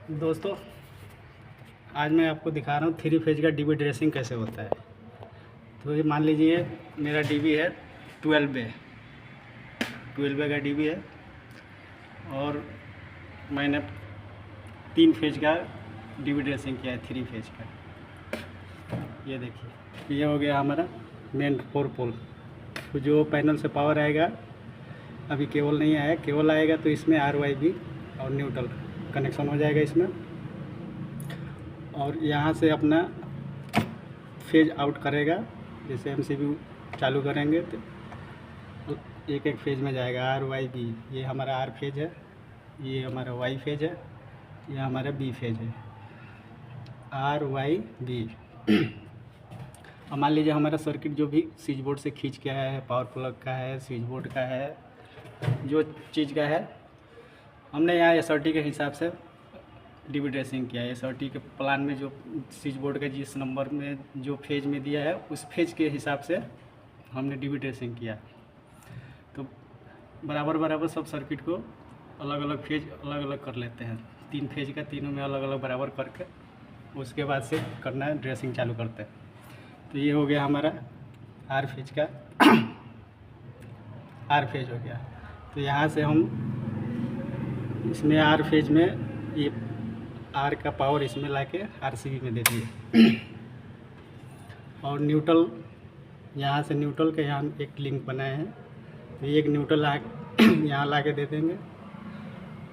दोस्तों, आज मैं आपको दिखा रहा हूँ थ्री फेज का डीबी ड्रेसिंग कैसे होता है। तो ये मान लीजिए मेरा डीबी है 12 बे का डीबी है और मैंने 3 फेज का डीबी ड्रेसिंग किया है थ्री फेज का। ये देखिए, ये हो गया हमारा मेन 4 पोल। तो जो पैनल से पावर आएगा, अभी केबल नहीं आया, केबल आएगा तो इसमें RYB और न्यूट्रल कनेक्शन हो जाएगा इसमें। और यहाँ से अपना फेज आउट करेगा। जैसे MCB चालू करेंगे तो एक एक फेज में जाएगा RYB। ये हमारा R फेज है, ये हमारा Y फेज है, ये हमारा B फेज है, RYB। अब मान लीजिए हमारा सर्किट जो भी स्विच बोर्ड से खींच के आया है, पावर प्लग का है, स्विच बोर्ड का है, जो चीज़ का है, हमने यहाँ SRT के हिसाब से डीबी ड्रेसिंग किया है। SRT के प्लान में जो स्विच बोर्ड का जिस नंबर में जो फेज में दिया है, उस फेज के हिसाब से हमने डीबी ड्रेसिंग किया। तो बराबर बराबर सब सर्किट को अलग अलग फेज अलग अलग कर लेते हैं। 3 फेज का तीनों में अलग अलग बराबर करके उसके बाद से करना है, ड्रेसिंग चालू करते हैं। तो ये हो गया हमारा R फेज का R फेज हो गया। तो यहाँ से हम इसमें R फेज में ये R का पावर इसमें लाके RCB में दे दिए। और न्यूट्रल, यहाँ से न्यूट्रल के यहाँ एक लिंक बनाए हैं, तो एक न्यूट्रल यहाँ ला के दे देंगे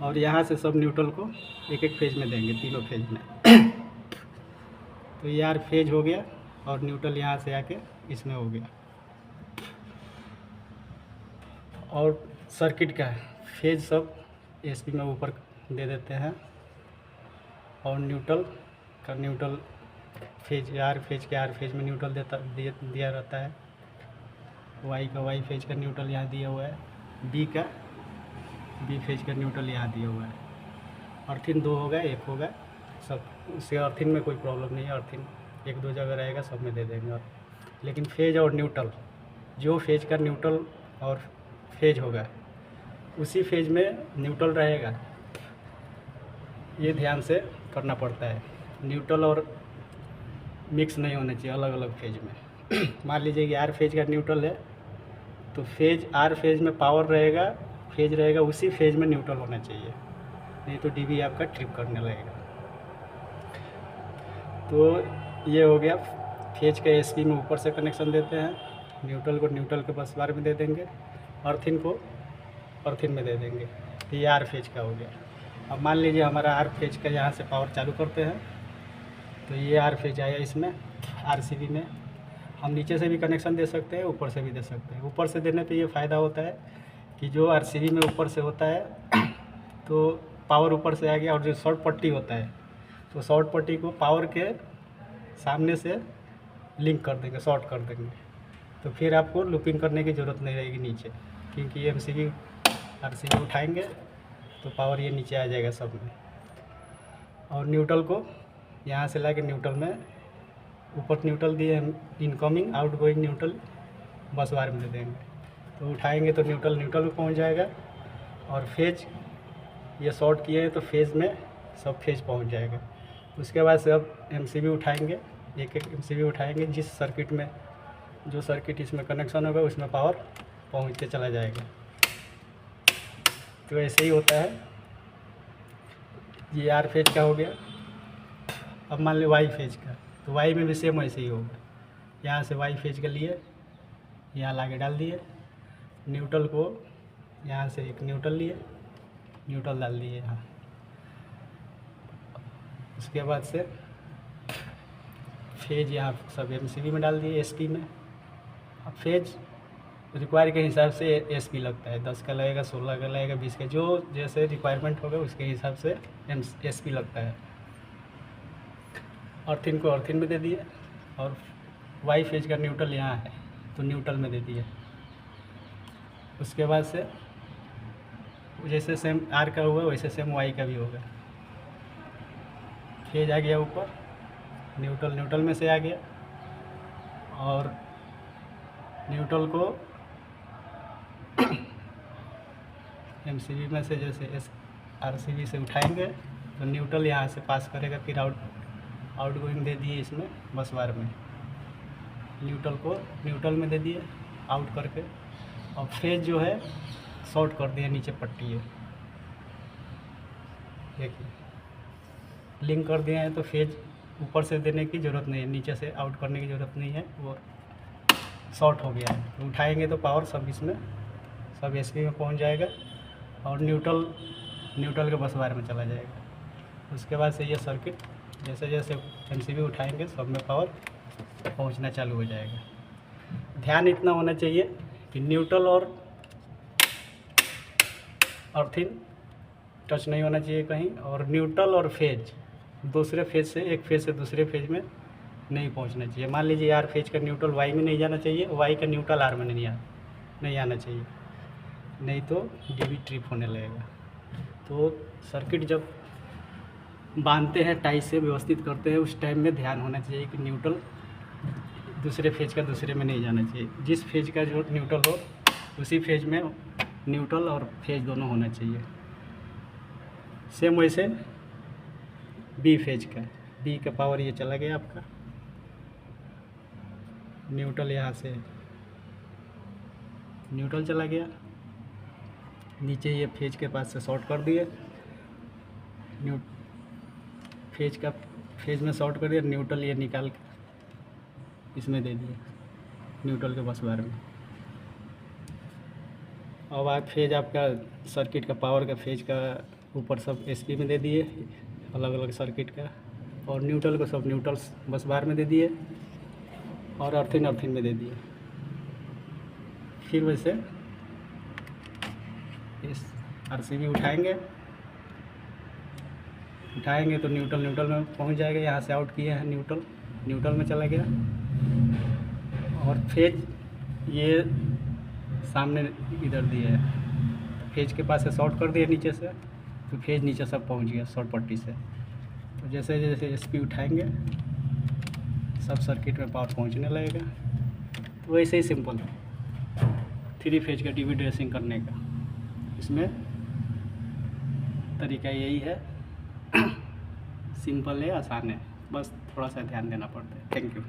और यहाँ से सब न्यूट्रल को एक एक फेज में देंगे, तीनों फेज में। तो ये R फेज हो गया और न्यूट्रल यहाँ से आके इसमें हो गया। और सर्किट का फेज सब SP में ऊपर दे देते हैं और न्यूट्रल फेज R फेज के R फेज में न्यूट्रल दिया रहता है। Y का Y फेज का न्यूट्रल यहाँ दिया हुआ है, B का B फेज का न्यूट्रल यहाँ दिया हुआ है। अर्थिन 2 होगा, 1 होगा, सब उससे अर्थिन में कोई प्रॉब्लम नहीं है। अर्थिन 1-2 जगह रहेगा, सब में दे देंगे। और लेकिन फेज और न्यूट्रल, जो फेज का न्यूट्रल और फेज होगा उसी फेज में न्यूट्रल रहेगा, ये ध्यान से करना पड़ता है। न्यूट्रल और मिक्स नहीं होना चाहिए अलग अलग फेज में। मान लीजिए कि R फेज का न्यूट्रल है, तो फेज R फेज में पावर रहेगा, फेज रहेगा, उसी फेज में न्यूट्रल होना चाहिए, नहीं तो डीबी आपका ट्रिप करने लगेगा। तो ये हो गया फेज के SP में ऊपर से कनेक्शन देते हैं, न्यूट्रल को न्यूट्रल के बस बार में दे देंगे, अर्थिन को अर्थिन में दे देंगे। तो ये R फेज का हो गया। अब मान लीजिए हमारा R फेज का यहाँ से पावर चालू करते हैं, तो ये R फेज आया इसमें RCB में। हम नीचे से भी कनेक्शन दे सकते हैं, ऊपर से भी दे सकते हैं। ऊपर से देने पे ये फ़ायदा होता है कि जो RCB में ऊपर से होता है तो पावर ऊपर से आ गया, और जो शॉर्ट पट्टी होता है तो शॉर्ट पट्टी को पावर के सामने से लिंक कर देंगे, शॉर्ट कर देंगे। तो फिर आपको लूपिंग करने की ज़रूरत नहीं रहेगी नीचे, क्योंकि MCB RCB उठाएंगे तो पावर ये नीचे आ जाएगा सब में। और न्यूट्रल को यहाँ से ला के न्यूट्रल में, ऊपर न्यूट्रल दिए हम, इनकमिंग आउटगोइंग न्यूट्रल बस बार में दे देंगे। तो उठाएंगे तो न्यूट्रल में पहुँच जाएगा, और फेज ये शॉर्ट किए हैं तो फेज में सब फेज पहुँच जाएगा। उसके बाद से अब MCB उठाएंगे, एक एक MCB उठाएंगे, जिस सर्किट में जो सर्किट इसमें कनेक्शन होगा उसमें पावर पहुँच के चला जाएगा। तो ऐसे ही होता है। ये R फेज का हो गया। अब मान लो Y फेज का, तो Y में भी सेम ऐसे ही होगा। यहाँ से Y फेज के लिए यहाँ ला के डाल दिए, न्यूट्रल को यहाँ से एक न्यूट्रल लिए, न्यूट्रल डाल दिए यहाँ। उसके बाद से फेज यहाँ सब MCB में डाल दिए, SP में। अब फेज रिक्वायर के हिसाब से SP लगता है, 10 का लगेगा, 16 का लगेगा, 20 का, जो जैसे रिक्वायरमेंट होगा उसके हिसाब से SP लगता है। अर्थिन को अर्थिन में दे दिए, और Y फेज का न्यूट्रल यहाँ है तो न्यूट्रल में दे दिए। उसके बाद से जैसे सेम R का हुआ वैसे सेम Y का भी होगा। फेज आ गया ऊपर, न्यूट्रल में से आ गया, और न्यूट्रल को MCB में से जैसे RCB से उठाएंगे तो न्यूट्रल यहाँ से पास करेगा, फिर आउट गोइंग दे दिए इसमें बस बार में, न्यूट्रल को न्यूट्रल में दे दिए आउट करके, और फेज जो है शॉर्ट कर दिया, नीचे पट्टी है देखिए, लिंक कर दिए हैं तो फेज ऊपर से देने की ज़रूरत नहीं है, नीचे से आउट करने की ज़रूरत नहीं है, वो शॉर्ट हो गया है। तो उठाएंगे तो पावर सब इसमें सब एसपी में पहुंच जाएगा और न्यूट्रल के बस बार में चला जाएगा। उसके बाद से ये सर्किट जैसे जैसे एमसीबी उठाएंगे सब में पावर पहुंचना चालू हो जाएगा। ध्यान इतना होना चाहिए कि न्यूट्रल और अर्थिंग टच नहीं होना चाहिए कहीं, और न्यूट्रल और फेज दूसरे फेज से एक फेज से दूसरे फेज में नहीं पहुंचना चाहिए। मान लीजिए आर फेज का न्यूट्रल वाई में नहीं जाना चाहिए, वाई का न्यूट्रल आर में नहीं आना चाहिए, नहीं तो डीबी ट्रिप होने लगेगा। तो सर्किट जब बांधते हैं टाई से व्यवस्थित करते हैं उस टाइम में ध्यान होना चाहिए कि न्यूट्रल दूसरे फेज का दूसरे में नहीं जाना चाहिए। जिस फेज का जो न्यूट्रल हो उसी फेज में न्यूट्रल और फेज दोनों होना चाहिए। सेम वैसे बी फेज का, बी का पावर ये चला गया आपका, न्यूट्रल यहाँ से न्यूट्रल चला गया, नीचे ये फेज के पास से शॉर्ट कर दिए, फेज में शॉर्ट कर दिया, न्यूट्रल ये निकाल के इसमें दे दिए न्यूट्रल के बस बार में। अब आप फेज आपका सर्किट का पावर का फेज का ऊपर सब एसपी में दे दिए अलग अलग सर्किट का, और न्यूट्रल को सब न्यूट्रल बस बार में दे दिए और अर्थिंग में दे दिए। फिर वैसे इस आरसीबी उठाएंगे तो न्यूट्रल में पहुंच जाएगा। यहाँ से आउट किए हैं न्यूट्रल में चला गया, और फेज ये सामने इधर दिए है, फेज के पास से शॉर्ट कर दिया नीचे से, तो फेज नीचे सब पहुंच गया शॉर्ट पट्टी से। तो जैसे जैसे एसपी उठाएंगे सब सर्किट में पावर पहुंचने लगेगा। तो वैसे ही सिंपल 3 फेज का डीबी ड्रेसिंग करने का इसमें तरीका यही है। सिंपल है, आसान है, बस थोड़ा सा ध्यान देना पड़ता है। Thank you.